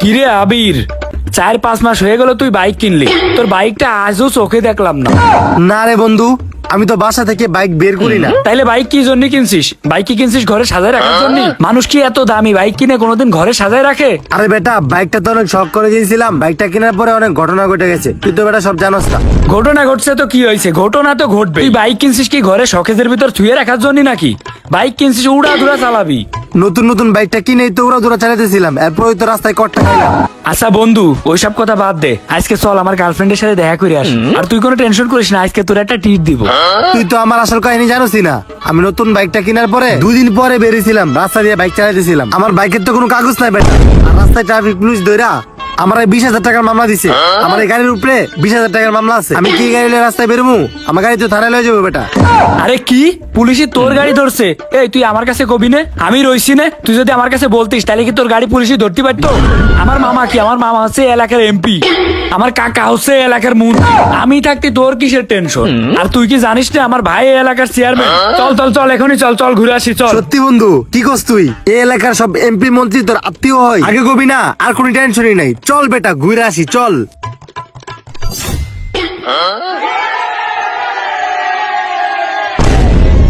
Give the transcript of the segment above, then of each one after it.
কিরে আবির, 4-5 মাস হয়ে গেল তুই বাইক কিনলি, তোর বাইকটা আজও চোখে দেখলাম না। না রে বন্ধু, আমি তো বাসা থেকে বাইক বের করি না। তাইলে বাইক কি জন্য কিনছিস? বাইক কি কিনছিস ঘরে সাজায় রাখার জন্য? মানুষ কি এত দামি বাইক কিনে কোনোদিন ঘরে সাজায় রাখে? আরে বেটা, বাইকটা তো অনেক শখ করে দিয়েছিলাম। বাইকটা কেনার পরে অনেক ঘটনা ঘটে গেছে, তুই তো বেটা সব জানোস না। ঘটনা ঘটছে তো কি হয়েছে? ঘটনা তো ঘটবে। তুই বাইক কিনছিস কি ঘরে শখেজের ভিতর থুয়ে রাখার জন্য নাকি? বাইক কিনছিস উড়া দুরা চালাবি। নতুন নতুন বাইকটা কিনেই তো ওরা চালাতেছিলাম, এরপরে তো রাস্তায় কট্টা খাইলাম। আচ্ছা বন্ধু, ওইসব কথা বাদ দে, আজকে চল আমার গার্লফ্রেন্ডের সাথে দেখা করে আস। আর তুই কোনো টেনশন করিস না, আজকে তোর একটা ট্রিট দিব। তুই তো আমার আসল কাহিনী জানোসই না। আমি নতুন বাইকটা কেনার পরে 2 দিন পরে বেরিয়েছিলাম, রাস্তা দিয়ে বাইক চালাইতেছিলাম। আমার বাইকের তো কোনো কাগজ নাই বেটা। আর রাস্তায় ট্রাফিক পুলিশ ধইরা আমার 20,000 টাকার মামলা দিছে। আমার এই গাড়ির উপরে 20,000 টাকার মামলা আছে। আমি কি গাড়ি নিয়ে রাস্তায় বেরোবো? আমার গাড়ি তো থানায় লয়ে যাবো বেটা। আরে কি, পুলিশই তোর গাড়ি ধরছে? এই তুই আমার কাছে কবি নে, আমি রইছি নে। তুই যদি আমার কাছে বলতিস তাহলে কি তোর গাড়ি পুলিশই ধরতে পারতো? আমার মামা কি, আমার মামা হচ্ছে এলাকার এমপি, আমার কাকা হচ্ছে এলাকার মন্ত্রী। আমি থাকতে তোর কিসের টেনশন? আর তুই কি জানিস না আমার ভাই এই এলাকার চেয়ারম্যান? চল চল চল, এখনই চল চল ঘুরে আসি চল। সত্যি বন্ধু, কি করছ তুই? এই এলাকার সব এমপি মন্ত্রী তোর আত্মীয় হয়। আগে কবি না, আর কোনো টেনশনই নাই। চল বেটা ঘুরে আসি চল।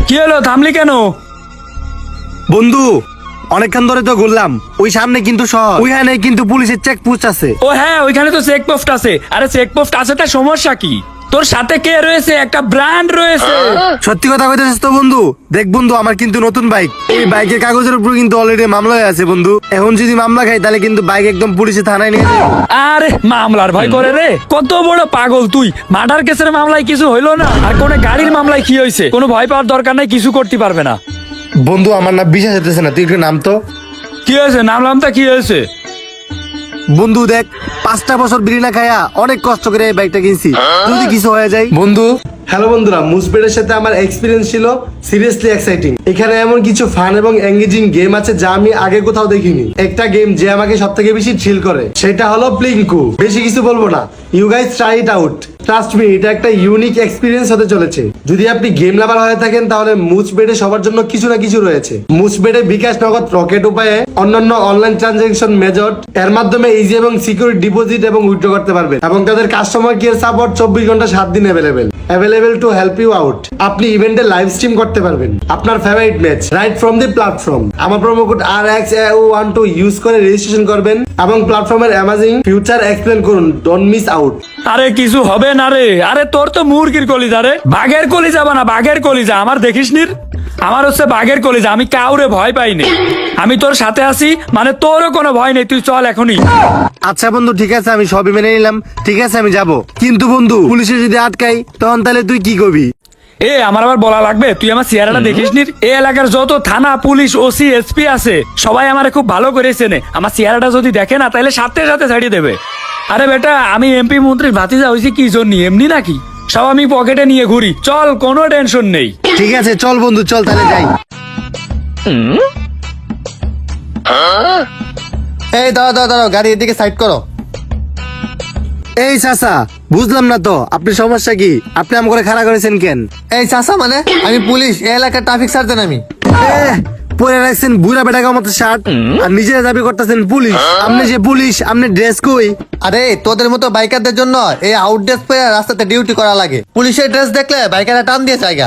কি হলো, থামলি কেন? বন্ধু, অনেকক্ষণ ধরে তো ঘুরলাম। ওই সামনে কিন্তু শহর, ওইখানে কিন্তু পুলিশের চেকপোস্ট আছে। ও হ্যাঁ, ওইখানে তো চেকপোস্ট আছে। আরে চেকপোস্ট আছে, তার সমস্যা কি? তোর সাথে কে রয়েছে? একটা ব্র্যান্ড রয়েছে। সত্যি কথা কইতেছিস তো বন্ধু? দেখ বন্ধু, আমার কিন্তু নতুন বাইক। এই বাইকের কাগজের উপর কিন্তু অলরেডি মামলা হয়ে আছে বন্ধু। এখন যদি মামলা খাই তাহলে কিন্তু বাইক একদম পুলিশে থানায় নিয়ে যাবে। আরে মামলার ভয় করে রে? কত বড় পাগল তুই! মার্ডার কেসের মামলায় কিছু হইলো না, আর কোন গাড়ির মামলায় কি হয়েছে? কোনো ভয় পাওয়ার দরকার নাই, কিছু করতে পারবে না। বন্ধু, আমার না বিশ্বাস হতেছে না, তুই একটু নাম তো। কি হয়েছে? নামলাম তা কি হয়েছে? বন্ধু দেখ, 5টা বছর বিড়ি না খায়া অনেক কষ্ট করে এই বাইকটা কিনছি। যদি কিছু হয়ে যায় বন্ধু। হ্যালো বন্ধুরা, মুসবেডের সাথে আমার এক্সপিরিয়েন্স ছিল সিরিয়াসলি এক্সাইটিং। এখানে এমন কিছু ফান এবং এঙ্গেজিং গেম আছে যা আমি আগে কোথাও দেখিনি। একটা গেম যে আমাকে সব থেকে বেশি থ্রিল করে সেটা হলো প্লিঙ্কু। বেশি কিছু বলবো না, you guys try it out. Trust me, এটা একটা ইউনিক এক্সপিরিয়েন্স হতে চলেছে। যদি আপনি গেম লাভার হয়ে থাকেন তাহলে মুসবেডে সবার জন্য কিছু না কিছু রয়েছে। মুসবেডে বিকাশ, নগদ, রকেট উপায়ে অন্যান্য অনলাইন ট্রানজাকশন মেথড এর মাধ্যমে ইজি এবং সিকিউর ডিপোজিট এবং উইথড্র করতে পারবেন। এবং তাদের কাস্টমার কেয়ার সাপোর্ট 24 ঘন্টা 7 দিন available to help you out. আপনি ইভেন্টে লাইভ স্ট্রিম করতে পারবেন আপনার favourite match right from the platform. আমার প্রোমো কোড RXAO12 ইউজ করে রেজিস্ট্রেশন করবেন এবং প্ল্যাটফর্মের অ্যামাজিং ফিউচার এক্সপ্লেন করুন। Don't miss out. আরে কিছু হবে না রে। আরে তোর তো মুরগির কলিজা রে, বাঘের কলিজা বানা, বাঘের কলিজা। আমার দেখিস নির, আমার হচ্ছে বাঘের কলিজা। আমি কাউরে ভয় পাইনি, আমি তোর সাথে আছি, মানে তোরও কোনো ভয় নেই। তুই চল এখনই। আচ্ছা বন্ধু, ঠিক আছে, আমি সবই মেনে নিলাম। ঠিক আছে, আমি যাব। কিন্তু বন্ধু, পুলিশে যদি আটকাই তখন তাহলে তুই কি করবি? এ আমার আবার বলা লাগবে? তুই আমার চেহারাটা দেখিস নি? এই এলাকার যত থানা, পুলিশ, ওসি, এসপি আছে সবাই আমারে খুব ভালো করে চেনে। আমার চেহারাটা যদি দেখে না তাহলে সাথে সাথে ছাড়িয়ে দেবে। আরে বেটা, আমি এমপি মন্ত্রীর ভাতিজা হয়েছি কি জন্য? এমনি নাকি? সব আমি পকেটে নিয়ে ঘুরি। চল, কোনো টেনশন নেই। ঠিক আছে চল বন্ধু, চল তাহলে যাই। এই দাঁড়াও, গাড়ি এদিকে সাইড করো। এই চাচা, বুঝলাম না তো আপনি সমস্যা কি? আপনি আম করে খাড়া করেছেন কেন? এই চাষা মানে? আমি পুলিশ, এই এলাকার ট্রাফিক সার্জেন আমি। পরে রাখছেন বুড়া বেটাকার মতো শার্ট, আর নিজের দাবি করতেছেন পুলিশ। আপনি যে পুলিশ, আপনি ড্রেস কই? আরে তোদের মতো বাইকারদের জন্য এই আউট ড্রেস পরে রাস্তাতে ডিউটি করা লাগে। পুলিশের ড্রেস দেখলে বাইকাররা টান দিয়ে জায়গা।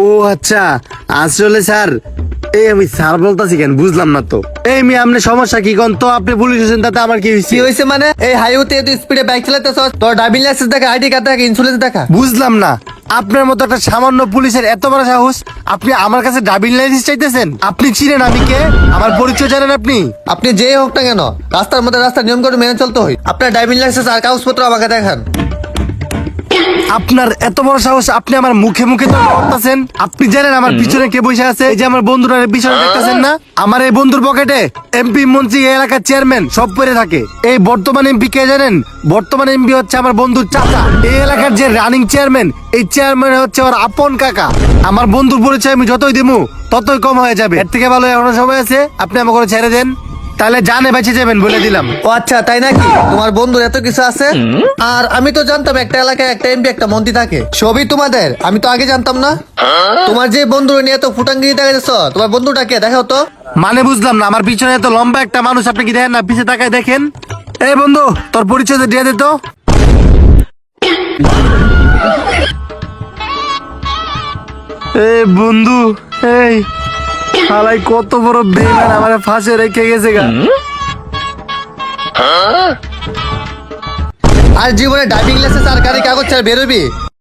ও আচ্ছা, আসলে স্যার, এই আমি স্যার বলতেছি কেন বুঝলাম না তো। এই মেয়ে, আপনি সমস্যা কি কোন তো? আপনি পুলিশ হয়েছেন তাতে আমার কি হয়েছে? কি হয়েছে মানে? এই হাইওয়েতে তুই স্পিডে বাইক চালাতেছ, তোর ড্রাইভিং লাইসেন্স দেখা, আইডি কার্ড দেখা, ইন্স্যুরেন্স দেখা। বুঝলাম না, আপনার মতো একটা সামান্য পুলিশের এত বড় সাহস, আপনি আমার কাছে ড্রাইভিং লাইসেন্স চাইতেছেন? আপনি চিনেন আমি কে? আমার পরিচয় জানেন আপনি? আপনি যেই হোক না কেন, রাস্তার মধ্যে রাস্তার নিয়ম করে মেনে চলতে হয়। আপনার ড্রাইভিং লাইসেন্স আর কাগজপত্র আমাকে দেখান। আপনার এত বড় সাহস, আপনি আমার মুখে মুখে তর্ক করতেছেন? আপনি জানেন আমার পিছনে কে বসে আছে? এই যে আমার বন্ধুরা পিছনে দেখতেছেন না? আমার এই বন্ধুর পকেটে এমপি, মন্ত্রী, এই এলাকার চেয়ারম্যান সব পড়ে থাকে। এই বর্তমান এমপি কে জানেন? বর্তমান এমপি হচ্ছে আমার বন্ধুর চাচা। এই এলাকার যে রানিং চেয়ারম্যান, এই চেয়ারম্যান হচ্ছে ওর আপন কাকা। আমার বন্ধুর পরিচয় আমি যতই দিমু ততই কম হয়ে যাবে। এর থেকে ভালো এখনো সময় আছে, আপনি আমাকে ছেড়ে দেন। তাহলে জানে বেঁচে যাবেন বলে দিলাম। ও আচ্ছা, তাই নাকি? তোমার বন্ধুর এত কিছু আছে? আর আমি তো জানতাম একটা এলাকায় একটা এমপি একটা মন্ত্রী থাকে, সবই তোমাদের। আমি তো আগে জানতাম না। তোমার যে বন্ধু নিয়ে তো ফুটাঙ্গিরি দেখা যাচ্ছ, তোমার বন্ধুটা কে দেখাও তো। মানে বুঝলাম না, আমার পিছনে এত লম্বা একটা মানুষ আপনি কি দেখেন না? পিছে তাকায় দেখেন। এই বন্ধু, তোর পরিচয় দিয়ে দে তো। এই বন্ধু, এই শালাই কত বড় বেইমান, আমারে ফাঁসে রেখে গেছে গা। আর জীবনে ড্রাইভিং লাইসেন্স আর গাড়ি কাগজ ছাড়া বেরোবি?